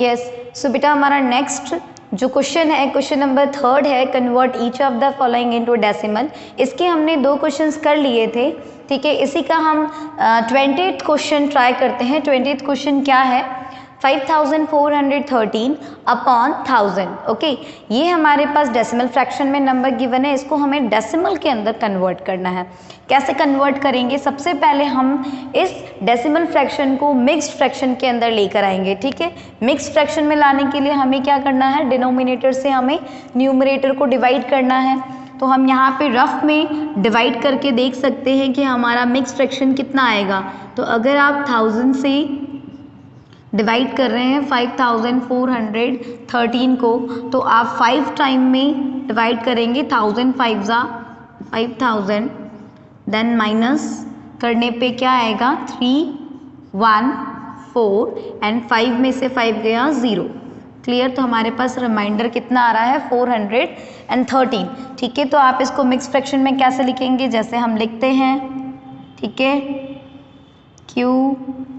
Yes so बेटा हमारा next जो क्वेश्चन है, क्वेश्चन नंबर 3 है, convert each of the following into decimal. इसके हमने 2 क्वेश्चंस कर लिए थे, ठीक है। इसी का हम 20th क्वेश्चन ट्राई करते हैं। 20th क्वेश्चन क्या है, 5413 अपॉन 1000। ओके, ये हमारे पास डेसिमल फ्रैक्शन में नंबर गिवन है, इसको हमें डेसिमल के अंदर कन्वर्ट करना है। कैसे कन्वर्ट करेंगे, सबसे पहले हम इस डेसिमल फ्रैक्शन को मिक्स्ड फ्रैक्शन के अंदर लेकर आएंगे, ठीक है। मिक्स्ड फ्रैक्शन में लाने के लिए हमें क्या करना है, डिनोमिनेटर से हमें न्यूमरेटर को डिवाइड करना है। तो हम यहाँ पे रफ में डिवाइड करके देख सकते हैं कि हमारा मिक्स्ड फ्रैक्शन कितना आएगा। तो अगर आप 1000 से डिवाइड कर रहे हैं 5413 को, तो आप 5 टाइम में डिवाइड करेंगे, 1000 5 ज़ा 5000, देन माइनस करने पे क्या आएगा 314 एंड 5 में से 5 गया 0। क्लियर, तो हमारे पास रिमाइंडर कितना आ रहा है 413, ठीक है। तो आप इसको मिक्स फ्रैक्शन में कैसे लिखेंगे, जैसे हम लिखते हैं, ठीक है, Q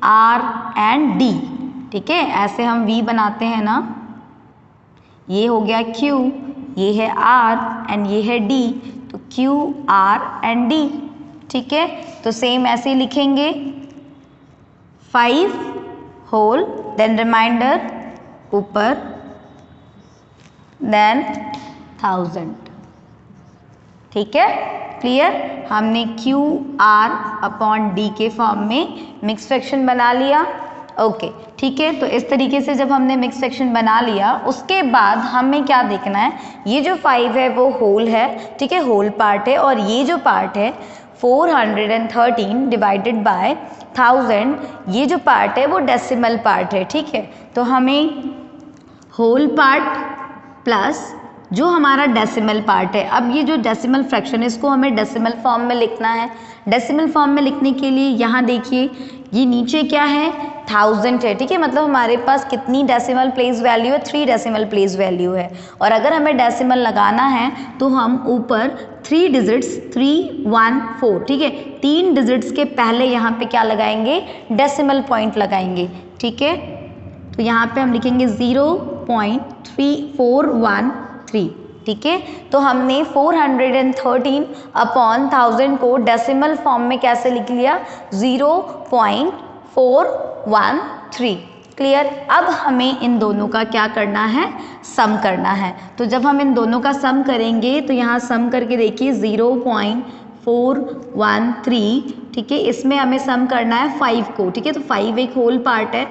R एंड D, ठीक है। ऐसे हम V बनाते हैं ना, ये हो गया Q, ये है R एंड ये है D, तो Q R एंड D, ठीक है। तो सेम ऐसे ही लिखेंगे 5 होल, देन रिमाइंडर ऊपर, देन 1000, ठीक है। क्लियर, हमने Q R अपॉन D के फॉर्म में मिक्स फ्रैक्शन बना लिया। ओके, ठीक है। तो इस तरीके से जब हमने मिक्स फ्रैक्शन बना लिया, उसके बाद हमें क्या देखना है, ये जो 5 है वो होल है, ठीक है, होल पार्ट है, और ये जो पार्ट है 413 डिवाइडेड बाय 1000, ये जो पार्ट है वो डेसिमल पार्ट है, ठीक है। तो हमें होल पार्ट प्लस जो हमारा डेसिमल पार्ट है, अब ये जो डेसिमल फ्रैक्शन है इसको हमें डेसिमल फॉर्म में लिखना है। डेसिमल फॉर्म में लिखने के लिए यहाँ देखिए, ये नीचे क्या है 1000 है, ठीक है, मतलब हमारे पास कितनी डेसिमल प्लेस वैल्यू है, 3 डेसिमल प्लेस वैल्यू है। और अगर हमें डेसिमल लगाना है तो हम ऊपर 3 डिजिट्स 314, ठीक है, 3 डिजिट्स के पहले यहाँ पे क्या लगाएंगे, डेसिमल पॉइंट लगाएंगे, ठीक है। तो यहाँ पे हम लिखेंगे 0.3413, ठीक है। तो हमने 413 अपॉन 1000 को डेसिमल फॉर्म में कैसे लिख लिया, 0.413। क्लियर, अब हमें इन दोनों का क्या करना है, सम करना है। तो जब हम इन दोनों का सम करेंगे तो यहाँ सम करके देखिए 0.413, ठीक है, इसमें हमें सम करना है 5 को, ठीक है। तो 5 एक होल पार्ट है,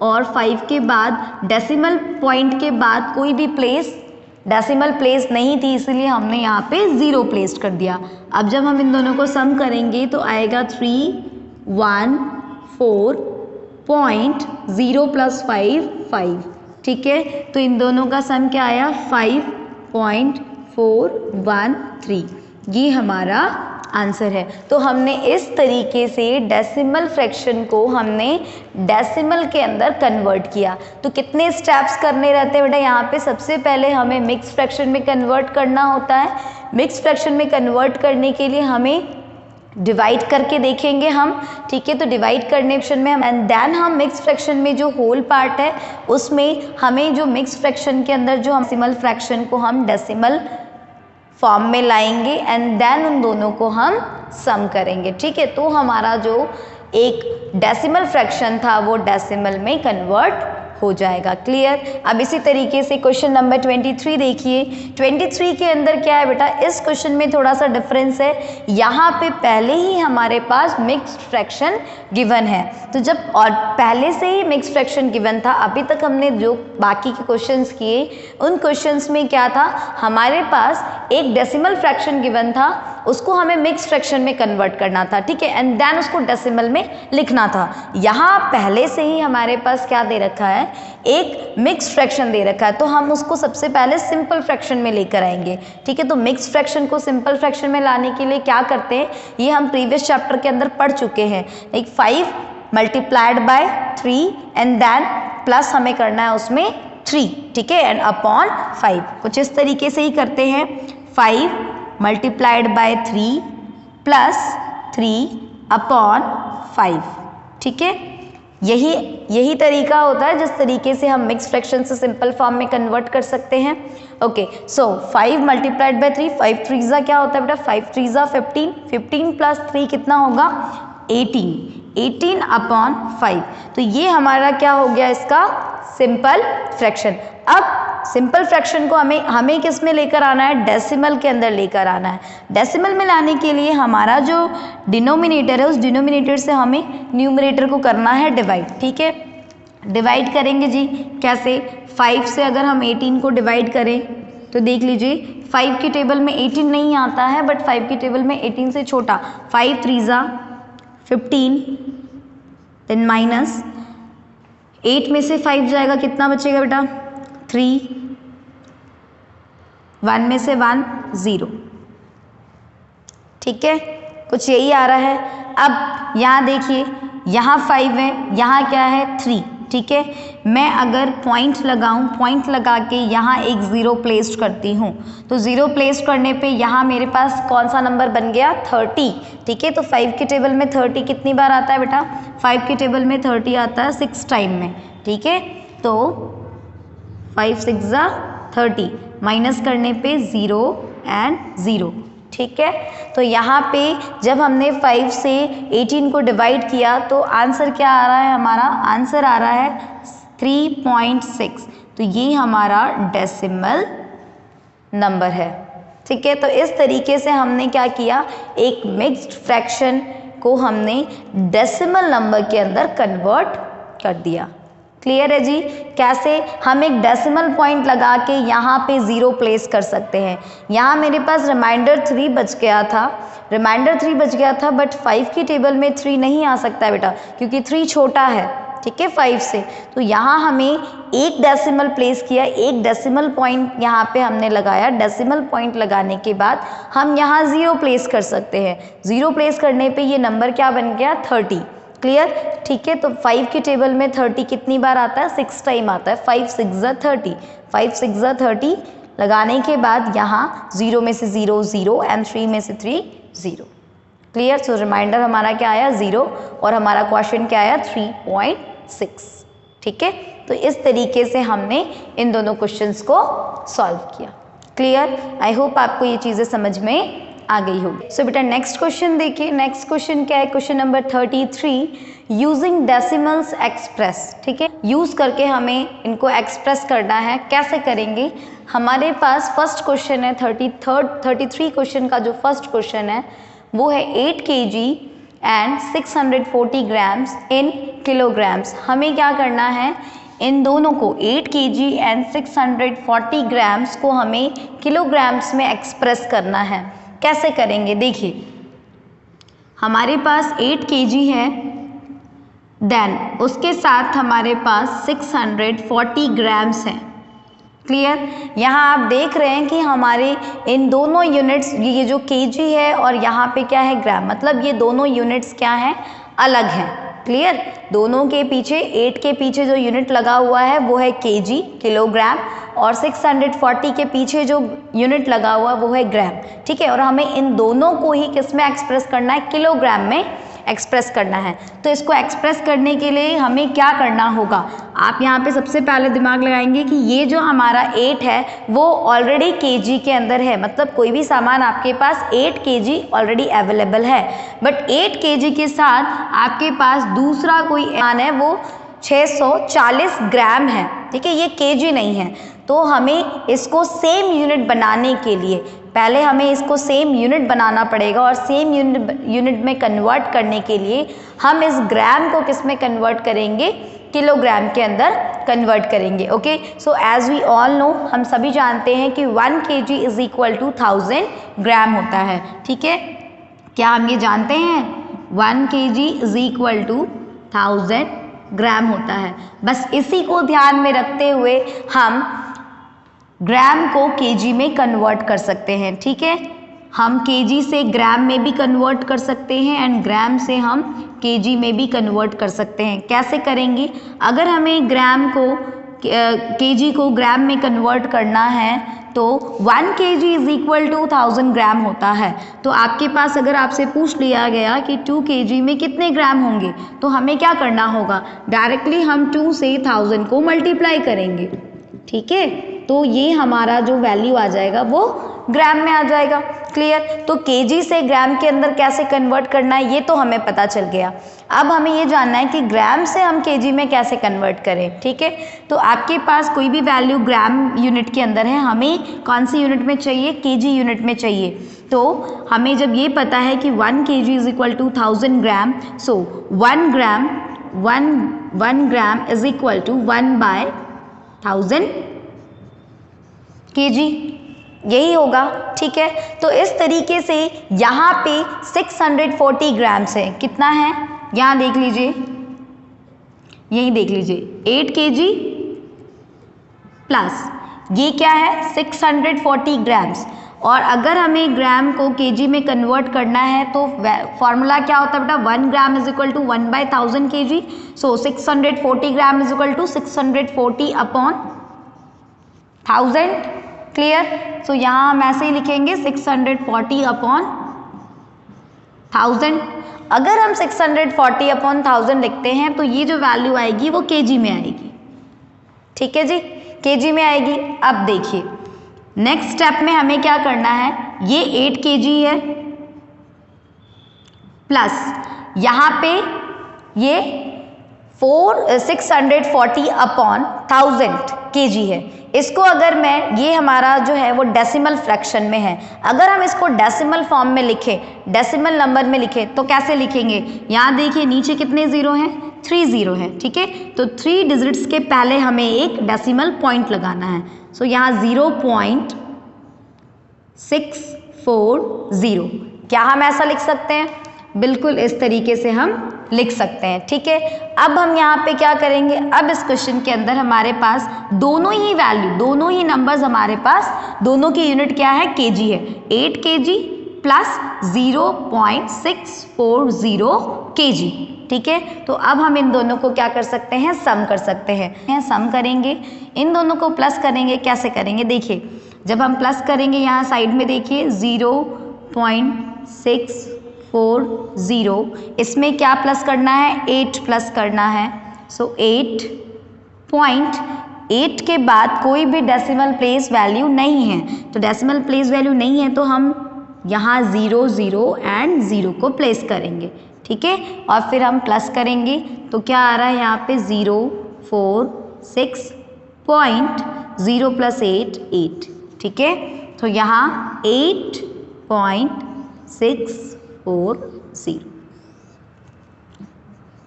और 5 के बाद डेसिमल पॉइंट के बाद कोई भी प्लेस डेसिमल प्लेस नहीं थी, इसलिए हमने यहाँ पे 0 प्लेस कर दिया। अब जब हम इन दोनों को सम करेंगे तो आएगा 314.0 प्लस 5, ठीक है। तो इन दोनों का सम क्या आया 5.413, ये हमारा आंसर है। तो हमने इस तरीके से डेसिमल फ्रैक्शन को हमने डेसिमल के अंदर कन्वर्ट किया। तो कितने स्टेप्स करने रहते हैं बेटा, यहाँ पे सबसे पहले हमें मिक्स फ्रैक्शन में कन्वर्ट करना होता है। मिक्स फ्रैक्शन में कन्वर्ट करने के लिए हमें डिवाइड करके देखेंगे हम, ठीक है। तो डिवाइड करने ऑप्शन में हम, एंड देन हम मिक्स फ्रैक्शन में जो होल पार्ट है उसमें हमें जो मिक्स फ्रैक्शन के अंदर जो डेसिमल फ्रैक्शन को हम डेसिमल फॉर्म में लाएंगे, एंड देन उन दोनों को हम सम करेंगे, ठीक है। तो हमारा जो एक डेसिमल फ्रैक्शन था वो डेसिमल में कन्वर्ट हो जाएगा। क्लियर, अब इसी तरीके से क्वेश्चन नंबर 23 देखिए। 23 के अंदर क्या है बेटा, इस क्वेश्चन में थोड़ा सा डिफरेंस है, यहाँ पे पहले ही हमारे पास मिक्स्ड फ्रैक्शन गिवन है। तो जब और पहले से ही मिक्स्ड फ्रैक्शन गिवन था, अभी तक हमने जो बाकी के क्वेश्चंस किए उन क्वेश्चंस में क्या था, हमारे पास एक डेसिमल फ्रैक्शन गिवन था, उसको हमें मिक्स फ्रैक्शन में कन्वर्ट करना था, ठीक है, एंड देन उसको डेसिमल में लिखना था। यहाँ पहले से ही हमारे पास क्या दे रखा है, एक मिक्स फ्रैक्शन दे रखा है, तो हम उसको सबसे पहले सिंपल फ्रैक्शन में लेकर आएंगे, ठीक है। तो मिक्स फ्रैक्शन को सिंपल फ्रैक्शन में लाने के लिए क्या करते हैं, ये हम प्रीवियस चैप्टर के अंदर पढ़ चुके हैं। एक 5 multiplied by 3 and then plus हमें करना है उसमें 3, ठीक है, एंड अपॉन 5, कुछ इस तरीके से ही करते हैं। 5 मल्टीप्लाइड बाय 3 प्लस 3 अपॉन 5, ठीक है। यही तरीका होता है जिस तरीके से हम मिक्स फ्रैक्शन से सिंपल फॉर्म में कन्वर्ट कर सकते हैं। ओके, सो 5 मल्टीप्लाइड बाय 3, 5 3 क्या होता है बेटा, 5 3 15, 15 प्लस 3 कितना होगा 18, 18 अपॉन 5। तो ये हमारा क्या हो गया इसका सिंपल फ्रैक्शन। अब सिंपल फ्रैक्शन को हमें किस में लेकर आना है, डेसिमल के अंदर लेकर आना है। डेसिमल में लाने के लिए हमारा जो डिनोमिनेटर है उस डिनोमिनेटर से हमें न्यूमरेटर को करना है डिवाइड। ठीक है, डिवाइड करेंगे जी कैसे, 5 से अगर हम 18 को डिवाइड करें तो देख लीजिए 5 की टेबल में 18 नहीं आता है, बट 5 की टेबल में 18 से छोटा, 5 3 15, देन माइनस 8 में से 5 जाएगा, कितना बचेगा बेटा 3, 1 में से 1 0। ठीक है, कुछ यही आ रहा है। अब यहाँ देखिए, यहाँ 5 है, यहाँ क्या है 3। ठीक है, मैं अगर पॉइंट लगाऊं, पॉइंट लगा के यहाँ एक 0 प्लेस करती हूँ, तो 0 प्लेस करने पे यहाँ मेरे पास कौन सा नंबर बन गया 30। ठीक है, तो 5 की टेबल में 30 कितनी बार आता है बेटा, 5 की टेबल में 30 आता है 6 टाइम में। ठीक है, तो 5 6 30, माइनस करने पे 0 एंड 0। ठीक है, तो यहाँ पे जब हमने 5 से 18 को डिवाइड किया तो आंसर क्या आ रहा है, हमारा आंसर आ रहा है 3.6। तो ये हमारा डेसिमल नंबर है। ठीक है, तो इस तरीके से हमने क्या किया, एक मिक्स्ड फ्रैक्शन को हमने डेसिमल नंबर के अंदर कन्वर्ट कर दिया। क्लियर है जी, कैसे हम एक डेसिमल पॉइंट लगा के यहाँ पे 0 प्लेस कर सकते हैं। यहाँ मेरे पास रिमाइंडर 3 बच गया था, रिमाइंडर 3 बच गया था, बट 5 की टेबल में 3 नहीं आ सकता है बेटा, क्योंकि 3 छोटा है। ठीक है, 5 से, तो यहाँ हमें एक डेसिमल प्लेस किया, एक डेसिमल पॉइंट यहाँ पे हमने लगाया। डेसिमल पॉइंट लगाने के बाद हम यहाँ 0 प्लेस कर सकते हैं। 0 प्लेस करने पे ये नंबर क्या बन गया 30। क्लियर, ठीक है, तो 5 की टेबल में 30 कितनी बार आता है 6 टाइम आता है, 5 6 30, 5 6 30 लगाने के बाद यहाँ 0 में से 0 0 एंड 3 में से 3 0। क्लियर, सो रिमाइंडर हमारा क्या आया 0 और हमारा क्वेश्चन क्या आया 3.6। ठीक है, तो इस तरीके से हमने इन दोनों क्वेश्चंस को सॉल्व किया। क्लियर, आई होप आपको ये चीज़ें समझ में आ गई होगी। सो बेटा नेक्स्ट क्वेश्चन देखिए, नेक्स्ट क्वेश्चन क्या है, question number 33, using decimals express. ठीक है, यूज करके हमें इनको एक्सप्रेस करना है। कैसे करेंगे, हमारे पास फर्स्ट क्वेश्चन है 33 क्वेश्चन का जो फर्स्ट क्वेश्चन है वो है 8 kg and 640 grams in kilograms. हमें क्या करना है, इन दोनों को 8 kg एंड 640 ग्राम्स को हमें किलोग्राम्स में एक्सप्रेस करना है। कैसे करेंगे, देखिए हमारे पास 8 kg है, देन उसके साथ हमारे पास 640 ग्राम्स हैं। क्लियर, यहाँ आप देख रहे हैं कि हमारे इन दोनों यूनिट्स, ये जो kg है और यहाँ पे क्या है ग्राम, मतलब ये दोनों यूनिट्स क्या हैं, अलग हैं। क्लियर, दोनों के पीछे 8 के पीछे जो यूनिट लगा हुआ है वो है kg किलोग्राम, और 640 के पीछे जो यूनिट लगा हुआ वो है ग्राम। ठीक है, और हमें इन दोनों को ही किस में एक्सप्रेस करना है, किलोग्राम में एक्सप्रेस करना है। तो इसको एक्सप्रेस करने के लिए हमें क्या करना होगा, आप यहाँ पे सबसे पहले दिमाग लगाएंगे कि ये जो हमारा 8 है वो ऑलरेडी kg के अंदर है, मतलब कोई भी सामान आपके पास 8 kg ऑलरेडी अवेलेबल है, बट 8 kg के साथ आपके पास दूसरा कोई सामान है वो 640 ग्राम है। ठीक है, ये kg नहीं है, तो हमें इसको सेम यूनिट बनाने के लिए पहले हमें इसको सेम यूनिट बनाना पड़ेगा, और सेम यूनिट में कन्वर्ट करने के लिए हम इस ग्राम को किस में कन्वर्ट करेंगे, किलोग्राम के अंदर कन्वर्ट करेंगे। Okay, so as we all know, हम सभी जानते हैं कि 1 kg is equal to 1000 gram होता है। ठीक है, क्या हम ये जानते हैं 1 kg is equal to 1000 gram होता है। बस इसी को ध्यान में रखते हुए हम ग्राम को kg में कन्वर्ट कर सकते हैं। ठीक है, हम kg से ग्राम में भी कन्वर्ट कर सकते हैं एंड ग्राम से हम kg में भी कन्वर्ट कर सकते हैं। कैसे करेंगे, अगर हमें ग्राम को केजी को ग्राम में कन्वर्ट करना है तो 1 kg is equal to 1000 gram होता है। तो आपके पास अगर आपसे पूछ लिया गया कि 2 kg में कितने ग्राम होंगे तो हमें क्या करना होगा, डायरेक्टली हम 2 से 1000 को मल्टीप्लाई करेंगे। ठीक है, तो ये हमारा जो वैल्यू आ जाएगा वो ग्राम में आ जाएगा। क्लियर? तो केजी से ग्राम के अंदर कैसे कन्वर्ट करना है ये तो हमें पता चल गया। अब हमें ये जानना है कि ग्राम से हम केजी में कैसे कन्वर्ट करें। ठीक है, तो आपके पास कोई भी वैल्यू ग्राम यूनिट के अंदर है, हमें कौन सी यूनिट में चाहिए, केजी यूनिट में चाहिए। तो हमें जब ये पता है कि 1 kg is equal to 1000 gram, so 1 gram is equal to 1/1000 kg, यही होगा। ठीक है, तो इस तरीके से यहाँ पे 640 ग्राम्स है। कितना है यहाँ देख लीजिए, यही देख लीजिए 8 kg प्लस ये क्या है 640 ग्राम्स। और अगर हमें ग्राम को केजी में कन्वर्ट करना है तो फॉर्मूला क्या होता है बेटा, 1 gram is equal to 1/1000 kg। So 640 gram is equal to 640 upon 1000। Clear? So यहाँ हम ऐसे ही लिखेंगे 640 अपॉन 1000। अगर हम 640 अपॉन 1000 लिखते हैं तो ये जो वैल्यू आएगी वो केजी में आएगी। ठीक है जी, केजी में आएगी। अब देखिए नेक्स्ट स्टेप में हमें क्या करना है, ये 8 kg है प्लस यहाँ पे ये 640 अपॉन 1000 kg है। इसको अगर मैं, ये हमारा जो है वो डेसिमल फ्रैक्शन में है, अगर हम इसको डेसिमल फॉर्म में लिखें, डेसिमल नंबर में लिखें तो कैसे लिखेंगे, यहाँ देखिए नीचे कितने जीरो हैं, 3 जीरो है। ठीक है, तो 3 डिजिट्स के पहले हमें एक डेसिमल पॉइंट लगाना है। सो यहाँ 0.640, क्या हम ऐसा लिख सकते हैं, बिल्कुल इस तरीके से हम लिख सकते हैं। ठीक है, अब हम यहाँ पे क्या करेंगे, अब इस क्वेश्चन के अंदर हमारे पास दोनों ही वैल्यू, दोनों ही नंबर्स हमारे पास, दोनों की यूनिट क्या है, केजी है। 8 kg प्लस 0.640 kg। ठीक है, तो अब हम इन दोनों को क्या कर सकते हैं, सम कर सकते हैं। सम करेंगे, इन दोनों को प्लस करेंगे। कैसे करेंगे, देखिए जब हम प्लस करेंगे यहाँ साइड में देखिए 0.640, इसमें क्या प्लस करना है, 8 प्लस करना है। सो 8.8 के बाद कोई भी डेसिमल प्लेस वैल्यू नहीं है, तो डेसिमल प्लेस वैल्यू नहीं है तो हम यहाँ 0 0 एंड 0 को प्लेस करेंगे। ठीक है, और फिर हम प्लस करेंगे तो क्या आ रहा है यहाँ पे 046.0 प्लस 8 8। ठीक है, तो यहाँ 8.640।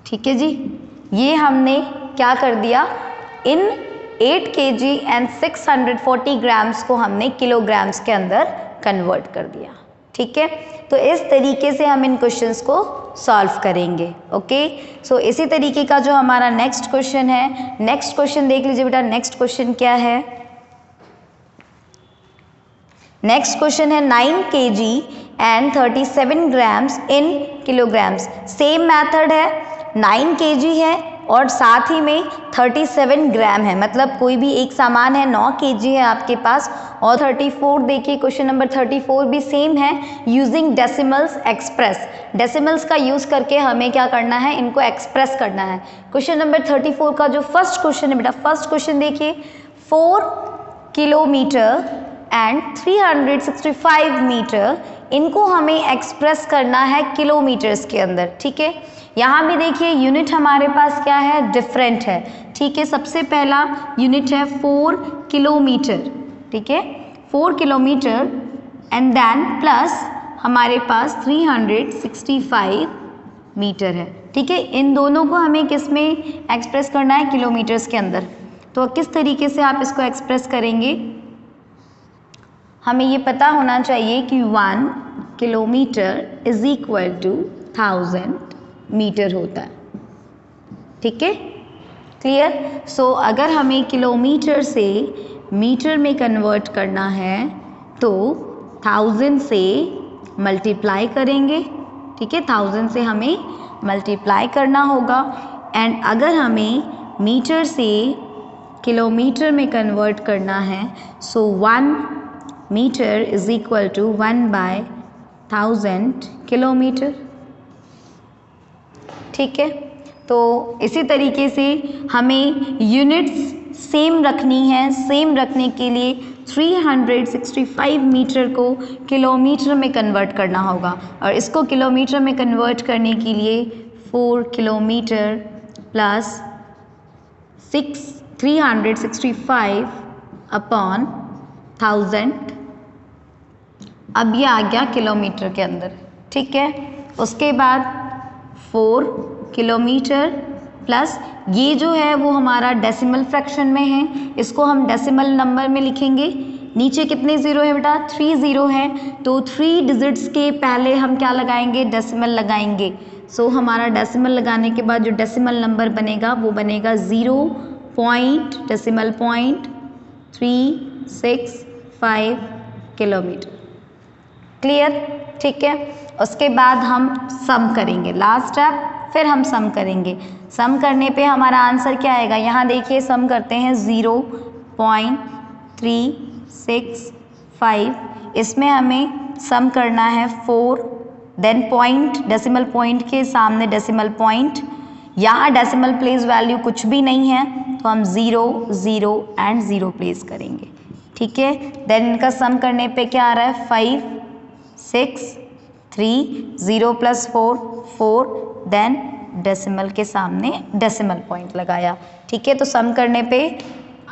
ठीक है जी, ये हमने क्या कर दिया, इन 8 kg एंड 640 ग्राम्स को हमने किलोग्राम्स के अंदर कन्वर्ट कर दिया। ठीक है, तो इस तरीके से हम इन क्वेश्चंस को सॉल्व करेंगे। ओके, सो इसी तरीके का जो हमारा नेक्स्ट क्वेश्चन है, नेक्स्ट क्वेश्चन देख लीजिए बेटा। नेक्स्ट क्वेश्चन क्या है, नेक्स्ट क्वेश्चन है 9 kg and 37 grams in kilograms. Same method है, 9 kg है और साथ ही में 37 ग्राम है, मतलब कोई भी एक सामान है, 9 kg है आपके पास, और 34 देखिए क्वेश्चन नंबर 34 भी सेम है। यूजिंग डेसिमल्स एक्सप्रेस, डेसिमल्स का यूज़ करके हमें क्या करना है, इनको एक्सप्रेस करना है। क्वेश्चन नंबर 34 का जो फर्स्ट क्वेश्चन है बेटा, फर्स्ट क्वेश्चन देखिए 4 किलोमीटर एंड 365 मीटर, इनको हमें एक्सप्रेस करना है किलोमीटर्स के अंदर। ठीक है, यहाँ भी देखिए यूनिट हमारे पास क्या है, डिफरेंट है। ठीक है, सबसे पहला यूनिट है 4 किलोमीटर। ठीक है, 4 किलोमीटर एंड देन प्लस हमारे पास 365 मीटर है। ठीक है, इन दोनों को हमें किस में एक्सप्रेस करना है, किलोमीटर्स के अंदर। तो किस तरीके से आप इसको एक्सप्रेस करेंगे, हमें ये पता होना चाहिए कि 1 kilometre is equal to 1000 metre होता है। ठीक है, क्लियर। सो अगर हमें किलोमीटर से मीटर में कन्वर्ट करना है तो 1000 से मल्टीप्लाई करेंगे। ठीक है, 1000 से हमें मल्टीप्लाई करना होगा। एंड अगर हमें मीटर से किलोमीटर में कन्वर्ट करना है, so 1 metre is equal to 1/1000 kilometre. ठीक है, तो इसी तरीके से हमें यूनिट्स सेम रखनी है। सेम रखने के लिए 365 मीटर को किलोमीटर में कन्वर्ट करना होगा, और इसको किलोमीटर में कन्वर्ट करने के लिए 4 किलोमीटर प्लस 365 अपॉन 1000, अब ये आ गया किलोमीटर के अंदर। ठीक है, उसके बाद 4 किलोमीटर प्लस ये जो है वो हमारा डेसिमल फ्रैक्शन में है, इसको हम डेसिमल नंबर में लिखेंगे। नीचे कितने ज़ीरो है बेटा? 3 ज़ीरो है, तो 3 डिजिट्स के पहले हम क्या लगाएंगे? डेसिमल लगाएंगे। सो हमारा डेसिमल लगाने के बाद जो डेसिमल नंबर बनेगा वो बनेगा 0.365 किलोमीटर। क्लियर? ठीक है, उसके बाद हम सम करेंगे, लास्ट स्टेप, फिर हम सम करेंगे। सम करने पे हमारा आंसर क्या आएगा? यहाँ देखिए सम करते हैं 0.365, इसमें हमें सम करना है 4, देन पॉइंट, डेसिमल पॉइंट के सामने डेसिमल पॉइंट, यहाँ डेसिमल प्लेस वैल्यू कुछ भी नहीं है तो हम 0 0 एंड 0 प्लेस करेंगे। ठीक है, देन इनका सम करने पे क्या आ रहा है? 5 6 3 0 प्लस 4 4, देन डेसिमल के सामने डेसिमल पॉइंट लगाया। ठीक है, तो सम करने पे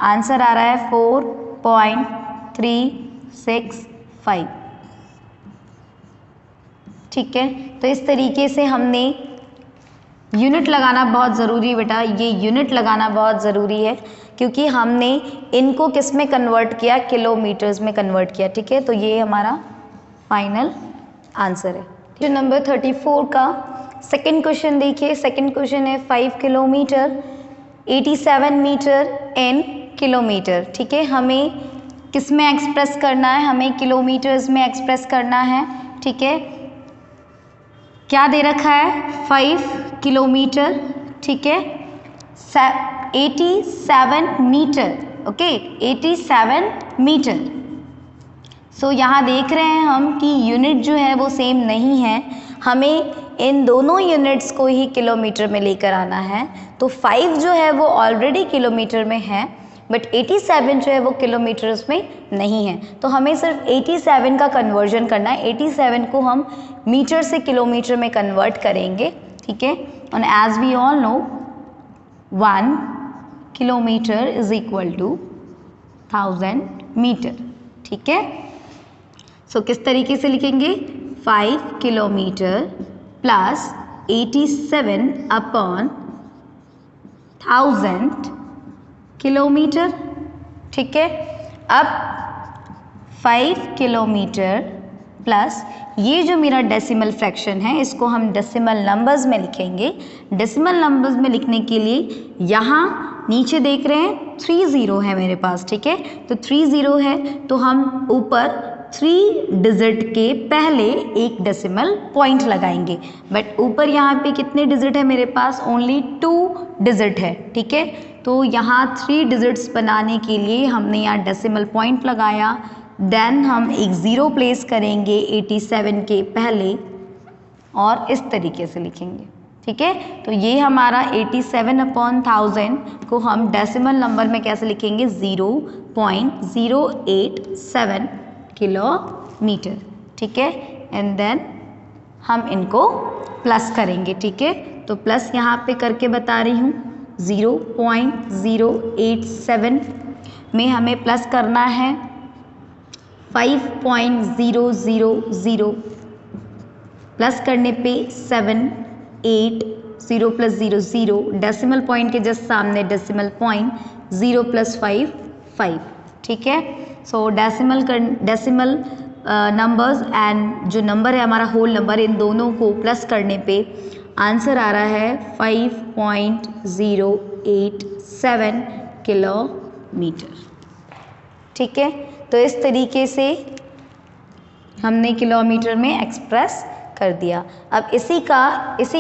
आंसर आ रहा है 4.365। ठीक है, तो इस तरीके से हमने यूनिट लगाना बहुत ज़रूरी है बेटा, ये यूनिट लगाना बहुत ज़रूरी है क्योंकि हमने इनको किस में कन्वर्ट किया? किलोमीटर्स में कन्वर्ट किया। ठीक है, तो ये हमारा फाइनल आंसर है। जो नंबर 34 का सेकंड क्वेश्चन देखिए। सेकंड क्वेश्चन है 5 किलोमीटर 87 मीटर इन किलोमीटर। ठीक है, हमें किस में एक्सप्रेस करना है? हमें किलोमीटर्स में एक्सप्रेस करना है। ठीक है, क्या दे रखा है? 5 किलोमीटर। ठीक है, 87 मीटर। Okay, 87 metre. सो यहाँ देख रहे हैं हम कि यूनिट जो है वो सेम नहीं है, हमें इन दोनों यूनिट्स को ही किलोमीटर में लेकर आना है। तो 5 जो है वो ऑलरेडी किलोमीटर में है, बट 87 जो है वो किलोमीटर्स में नहीं है, तो हमें सिर्फ 87 का कन्वर्जन करना है। 87 को हम मीटर से किलोमीटर में कन्वर्ट करेंगे। ठीक है, and as we all know 1 kilometre is equal to 1000 metre. ठीक है, सो किस तरीके से लिखेंगे? 5 किलोमीटर प्लस 87 अपॉन 1000 किलोमीटर। ठीक है, अब 5 किलोमीटर प्लस ये जो मेरा डेसिमल फ्रैक्शन है इसको हम डेसिमल नंबर्स में लिखेंगे। डेसिमल नंबर्स में लिखने के लिए यहाँ नीचे देख रहे हैं 3 ज़ीरो है मेरे पास। ठीक है, तो 3 ज़ीरो है तो हम ऊपर 3 डिजिट के पहले एक डेसिमल पॉइंट लगाएंगे, बट ऊपर यहाँ पे कितने डिजिट है मेरे पास? ओनली 2 डिजिट है। ठीक है, तो यहाँ 3 डिजिट्स बनाने के लिए हमने यहाँ डेसिमल पॉइंट लगाया, देन हम एक ज़ीरो प्लेस करेंगे 87 के पहले और इस तरीके से लिखेंगे। ठीक है, तो ये हमारा 87 अपॉन 1000 को हम डेसिमल नंबर में कैसे लिखेंगे? 0.087 किलोमीटर। ठीक है, एंड देन हम इनको प्लस करेंगे। ठीक है, तो प्लस यहाँ पे करके बता रही हूँ। 0.087 में हमें प्लस करना है 5.000, प्लस करने पे 7 8 0 प्लस 0 0, डेसिमल पॉइंट के जस्ट सामने डेसिमल पॉइंट 0 प्लस 5 5। ठीक है, सो डेसिमल नंबर्स एंड जो नंबर है हमारा होल नंबर, इन दोनों को प्लस करने पे आंसर आ रहा है 5.087 किलोमीटर। ठीक है, तो इस तरीके से हमने किलोमीटर में एक्सप्रेस कर दिया। अब इसी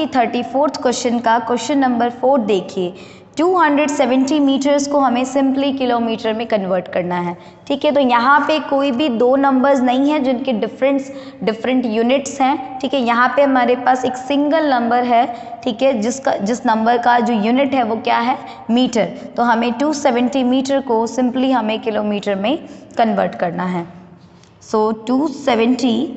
34th क्वेश्चन का क्वेश्चन नंबर 4 देखिए। 270 मीटर्स को हमें सिंपली किलोमीटर में कन्वर्ट करना है। ठीक है, तो यहाँ पे कोई भी दो नंबर्स नहीं है जिनके डिफरेंट यूनिट्स हैं। ठीक है, यहाँ पे हमारे पास एक सिंगल नंबर है। ठीक है, जिस नंबर का जो यूनिट है वो क्या है, मीटर। तो हमें 270 मीटर को सिंपली हमें किलोमीटर में कन्वर्ट करना है। सो 270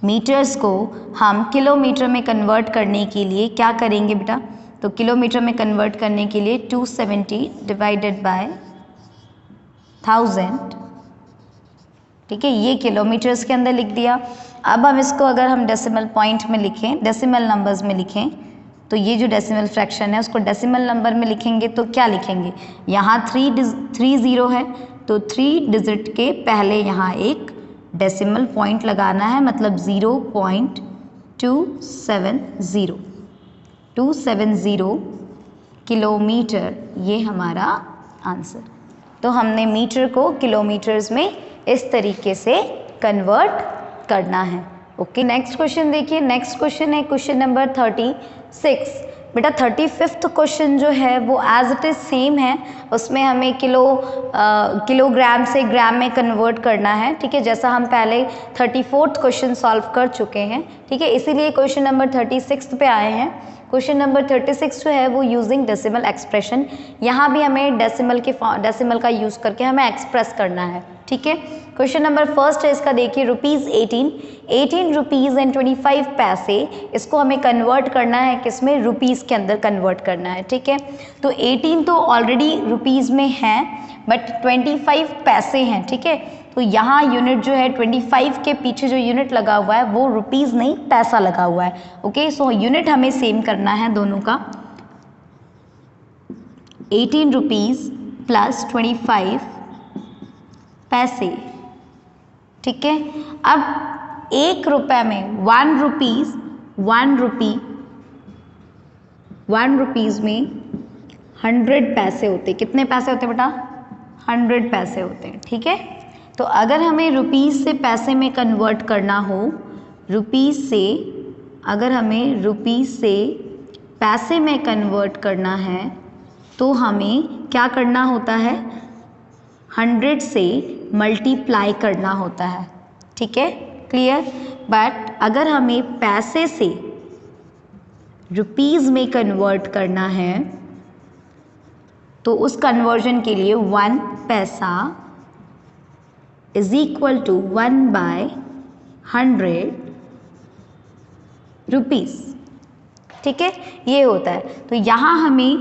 मीटर्स को हम किलोमीटर में कन्वर्ट करने के लिए क्या करेंगे बेटा, तो किलोमीटर में कन्वर्ट करने के लिए 270 डिवाइडेड बाय 1000। ठीक है, ये किलोमीटर्स के अंदर लिख दिया। अब हम इसको अगर हम डेसिमल पॉइंट में लिखें, डेसिमल नंबर्स में लिखें, तो ये जो डेसिमल फ्रैक्शन है उसको डेसिमल नंबर में लिखेंगे तो क्या लिखेंगे, यहाँ 3 0 है तो 3 डिजिट के पहले यहाँ एक डेसिमल पॉइंट लगाना है, मतलब 0.270 किलोमीटर, ये हमारा आंसर। तो हमने मीटर को किलोमीटर्स में इस तरीके से कन्वर्ट करना है। ओके, नेक्स्ट क्वेश्चन देखिए। नेक्स्ट क्वेश्चन है क्वेश्चन नंबर 36। बेटा 35th क्वेश्चन जो है वो एज इट इज सेम है, उसमें हमें किलोग्राम से ग्राम में कन्वर्ट करना है। ठीक है, जैसा हम पहले 34th क्वेश्चन सॉल्व कर चुके हैं। ठीक है, इसीलिए क्वेश्चन नंबर 36 पे आए हैं। क्वेश्चन नंबर 36 जो है वो यूजिंग डेसिमल एक्सप्रेशन, यहाँ भी हमें डेसिमल का यूज़ करके हमें एक्सप्रेस करना है। ठीक है, क्वेश्चन नंबर फर्स्ट है इसका, देखिए ₹18 रुपीज़ एंड 25 पैसे, इसको हमें कन्वर्ट करना है किसमें, रुपीज़ के अंदर कन्वर्ट करना है। ठीक है, तो 18 तो ऑलरेडी रुपीज़ में है बट 25 पैसे हैं। ठीक है, तो यहाँ यूनिट जो है 25 के पीछे जो यूनिट लगा हुआ है वो रुपीज़ नहीं पैसा लगा हुआ है। ओके, सो यूनिट हमें सेम करना है दोनों का, 18 रुपीज़ प्लस 25 पैसे। ठीक है, अब 1 रुपये में 1 रुपीज़ में 100 पैसे होते। कितने पैसे होते बेटा, 100 पैसे होते हैं। ठीक है, तो अगर हमें रुपीज़ से पैसे में कन्वर्ट करना हो, अगर हमें रुपीज़ से पैसे में कन्वर्ट करना है तो हमें क्या करना होता है, 100 से मल्टीप्लाई करना होता है। ठीक है, क्लियर। बट अगर हमें पैसे से रुपीज़ में कन्वर्ट करना है तो उस कन्वर्जन के लिए 1 पैसा इज इक्वल टू 1/100 रुपीज़। ठीक है, ये होता है। तो यहाँ हमें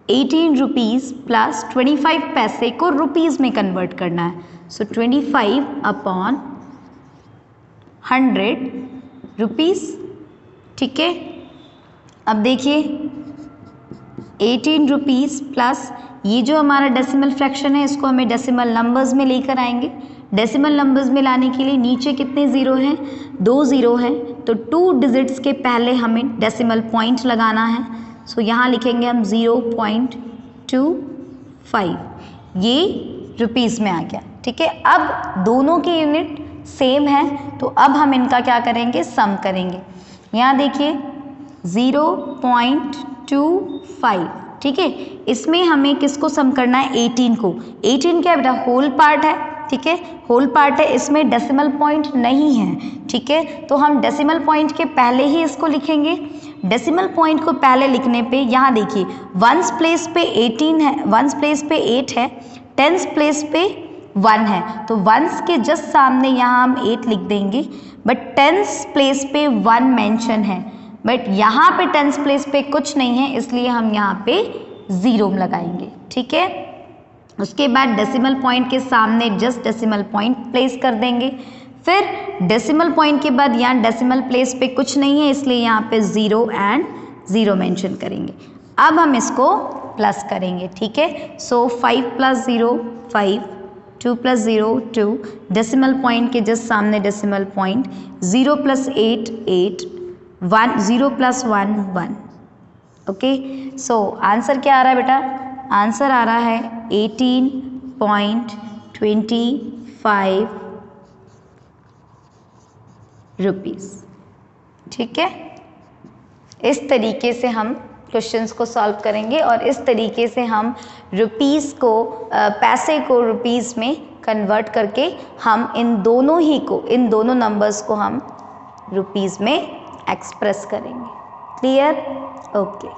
18 रुपीज़ प्लस 25 पैसे को रुपीज़ में कन्वर्ट करना है। सो 25/100 रुपीज़। ठीक है, अब देखिए 18 रुपीज़ प्लस ये जो हमारा डेसिमल फ्रैक्शन है इसको हमें डेसिमल नंबर्स में लेकर आएंगे। डेसिमल नंबर्स में लाने के लिए नीचे कितने ज़ीरो हैं, 2 ज़ीरो हैं, तो 2 डिजिट्स के पहले हमें डेसिमल पॉइंट लगाना है। सो यहाँ लिखेंगे हम 0.25, ये रुपीज़ में आ गया। ठीक है, अब दोनों की यूनिट सेम है तो अब हम इनका क्या करेंगे, सम करेंगे। यहाँ देखिए 0.25। ठीक है, इसमें हमें किसको सम करना है, 18 को। 18 क्या बेटा, होल पार्ट है। ठीक है, होल पार्ट है, इसमें डेसिमल पॉइंट नहीं है। ठीक है, तो हम डेसिमल पॉइंट के पहले ही इसको लिखेंगे। डेसिमल पॉइंट को पहले लिखने पे यहाँ देखिए वंस प्लेस पे 18 है, वंस प्लेस पे 8 है, टेंस प्लेस पे 1 है, तो वंस के जस्ट सामने यहाँ हम 8 लिख देंगे। बट टेंस प्लेस पे 1 मेंशन है, बट यहाँ पे टेंस प्लेस पे कुछ नहीं है, इसलिए हम यहाँ पे 0 लगाएंगे। ठीक है, उसके बाद डेसिमल पॉइंट के सामने जस्ट डेसिमल पॉइंट प्लेस कर देंगे। फिर डेसिमल पॉइंट के बाद यहाँ डेसिमल प्लेस पे कुछ नहीं है, इसलिए यहाँ पे 0 एंड 0 मेंशन करेंगे। अब हम इसको प्लस करेंगे। ठीक है, सो 5 + 0 5, 2 + 0 2, डेसिमल पॉइंट के जस्ट सामने decimal point, 0 + 8 8, 1 0 + 1 1। Okay, so answer क्या आ रहा है बेटा, आंसर आ रहा है 18.25 रुपीज़। ठीक है, इस तरीके से हम क्वेश्चंस को सॉल्व करेंगे और इस तरीके से हम रुपीस को पैसे को रुपीस में कन्वर्ट करके हम इन दोनों नंबर्स को हम रुपीस में एक्सप्रेस करेंगे। क्लियर? ओके।